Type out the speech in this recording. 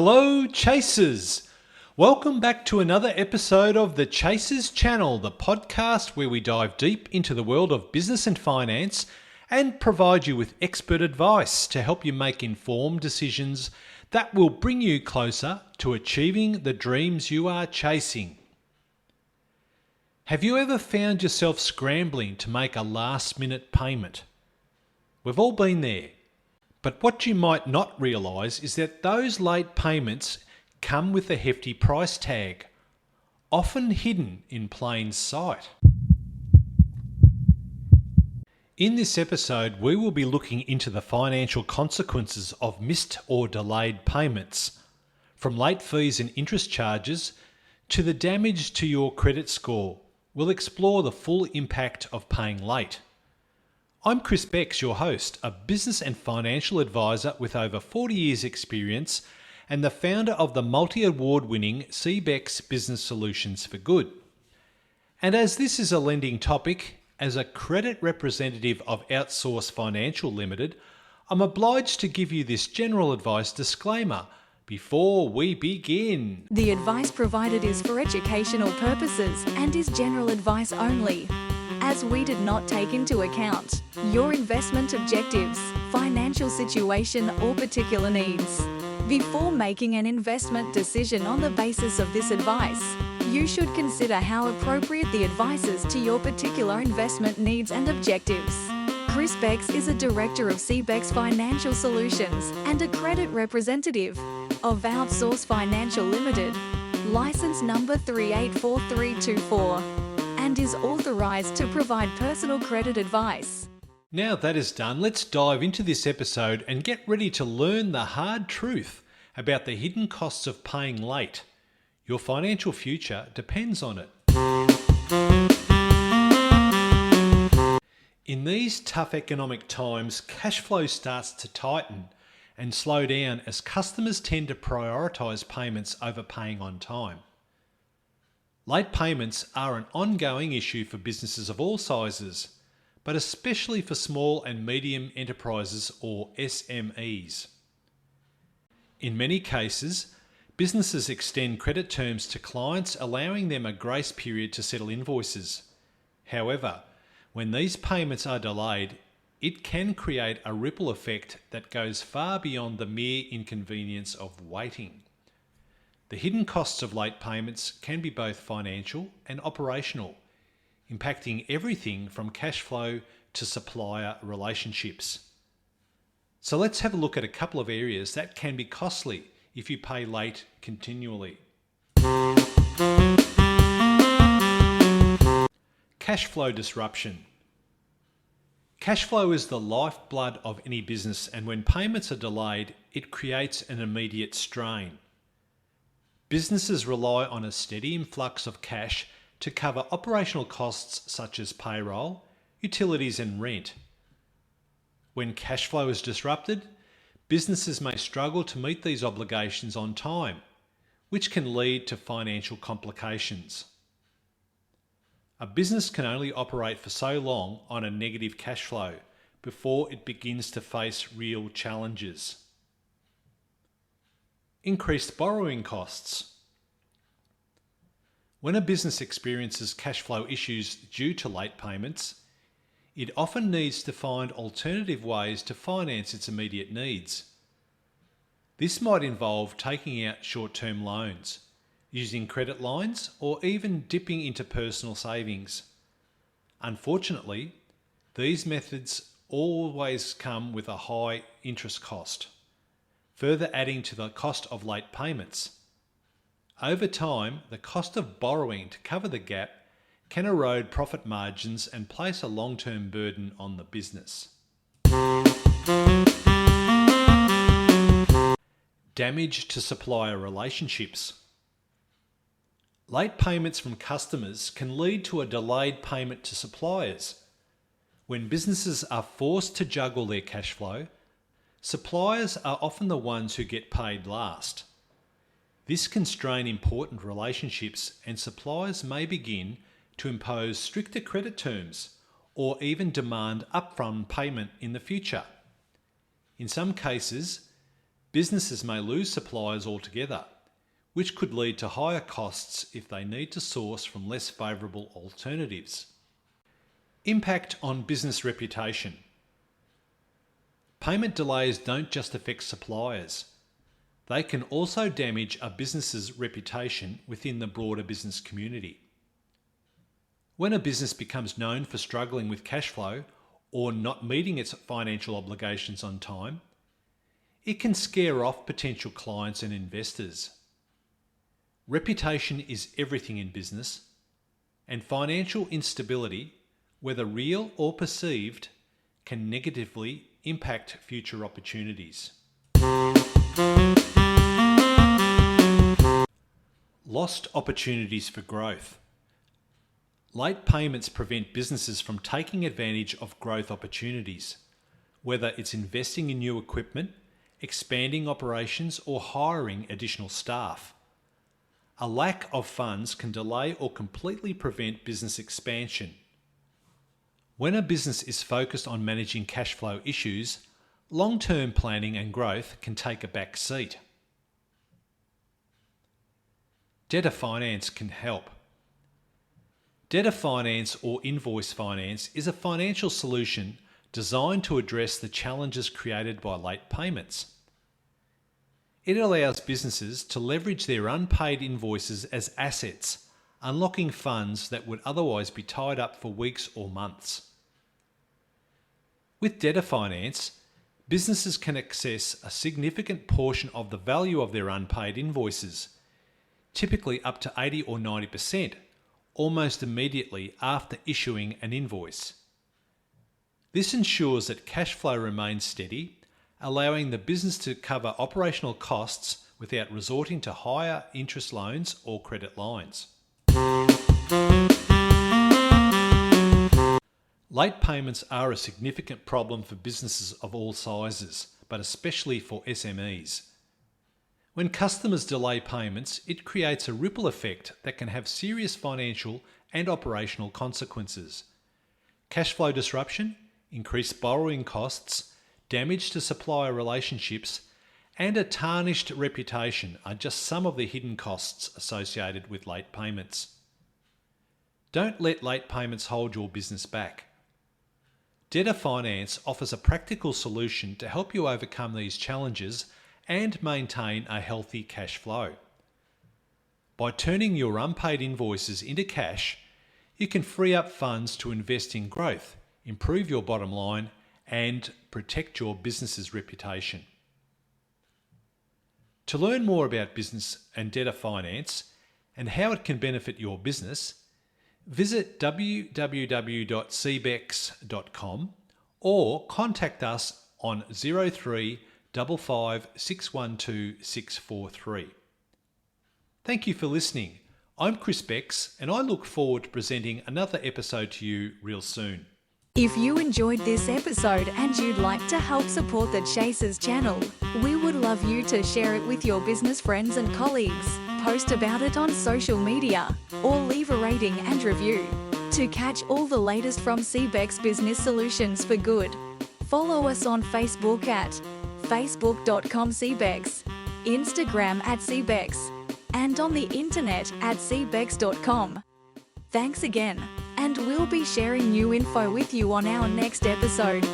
Hello Chasers! Welcome back to another episode of the Chasers Channel, the podcast where we dive deep into the world of business and finance and provide you with expert advice to help you make informed decisions that will bring you closer to achieving the dreams you are chasing. Have you ever found yourself scrambling to make a last-minute payment? We've all been there. But what you might not realise is that those late payments come with a hefty price tag, often hidden in plain sight. In this episode, we will be looking into the financial consequences of missed or delayed payments, from late fees and interest charges to the damage to your credit score. We'll explore the full impact of paying late. I'm Chris Becks, your host, a business and financial advisor with over 40 years experience and the founder of the multi-award-winning CBEX Business Solutions for Good. And as this is a lending topic, as a credit representative of Outsource Financial Limited, I'm obliged to give you this general advice disclaimer before we begin. The advice provided is for educational purposes and is general advice only, as we did not take into account your investment objectives, financial situation, or particular needs. Before making an investment decision on the basis of this advice, you should consider how appropriate the advice is to your particular investment needs and objectives. Chris Becks is a director of CBEX Financial Solutions and a credit representative of Outsource Financial Limited, license number 384324. and is authorised to provide personal credit advice. Now that is done, let's dive into this episode and get ready to learn the hard truth about the hidden costs of paying late. Your financial future depends on it. In these tough economic times, cash flow starts to tighten and slow down as customers tend to prioritise payments over paying on time. Late payments are an ongoing issue for businesses of all sizes, but especially for small and medium enterprises or SMEs. In many cases, businesses extend credit terms to clients, allowing them a grace period to settle invoices. However, when these payments are delayed, it can create a ripple effect that goes far beyond the mere inconvenience of waiting. The hidden costs of late payments can be both financial and operational, impacting everything from cash flow to supplier relationships. So let's have a look at a couple of areas that can be costly if you pay late continually. Cash flow disruption. Cash flow is the lifeblood of any business, and when payments are delayed, it creates an immediate strain. Businesses rely on a steady influx of cash to cover operational costs such as payroll, utilities and rent. When cash flow is disrupted, businesses may struggle to meet these obligations on time, which can lead to financial complications. A business can only operate for so long on a negative cash flow before it begins to face real challenges. Increased borrowing costs. When a business experiences cash flow issues due to late payments, it often needs to find alternative ways to finance its immediate needs. This might involve taking out short-term loans, using credit lines, or even dipping into personal savings. Unfortunately, these methods always come with a high interest cost, further adding to the cost of late payments. Over time, the cost of borrowing to cover the gap can erode profit margins and place a long-term burden on the business. Damage to supplier relationships. Late payments from customers can lead to a delayed payment to suppliers. When businesses are forced to juggle their cash flow, suppliers are often the ones who get paid last. This can strain important relationships, and suppliers may begin to impose stricter credit terms or even demand upfront payment in the future. In some cases, Businesses may lose suppliers altogether, which could lead to higher costs if they need to source from less favourable alternatives. Impact on business reputation. Payment delays don't just affect suppliers. They can also damage a business's reputation within the broader business community. When a business becomes known for struggling with cash flow or not meeting its financial obligations on time, it can scare off potential clients and investors. Reputation is everything in business, and financial instability, whether real or perceived, can negatively impact future opportunities. Lost opportunities for growth. Late payments prevent businesses from taking advantage of growth opportunities, whether it's investing in new equipment, expanding operations, or hiring additional staff. A lack of funds can delay or completely prevent business expansion. When a business is focused on managing cash flow issues, long-term planning and growth can take a back seat. Debtor finance can help. Debtor finance or invoice finance is a financial solution designed to address the challenges created by late payments. It allows businesses to leverage their unpaid invoices as assets, unlocking funds that would otherwise be tied up for weeks or months. With debtor finance, businesses can access a significant portion of the value of their unpaid invoices, typically up to 80 or 90%, almost immediately after issuing an invoice. This ensures that cash flow remains steady, allowing the business to cover operational costs without resorting to higher interest loans or credit lines. Late payments are a significant problem for businesses of all sizes, but especially for SMEs. When customers delay payments, it creates a ripple effect that can have serious financial and operational consequences. Cash flow disruption, increased borrowing costs, damage to supplier relationships, and a tarnished reputation are just some of the hidden costs associated with late payments. Don't let late payments hold your business back. Debtor finance offers a practical solution to help you overcome these challenges and maintain a healthy cash flow. By turning your unpaid invoices into cash, you can free up funds to invest in growth, improve your bottom line, and protect your business's reputation. To learn more about business and debtor finance and how it can benefit your business, visit www.cbex.com or contact us on 03 55 612 643. Thank you for listening. I'm Chris Bex, and I look forward to presenting another episode to you real soon. If you enjoyed this episode and you'd like to help support the Chasers channel, we would love you to share it with your business friends and colleagues, post about it on social media, or leave a rating and review. To catch all the latest from CBEX Business Solutions for Good, follow us on Facebook at facebook.com/cbex, Instagram @cbex, and on the internet at cbex.com. Thanks again, and we'll be sharing new info with you on our next episode.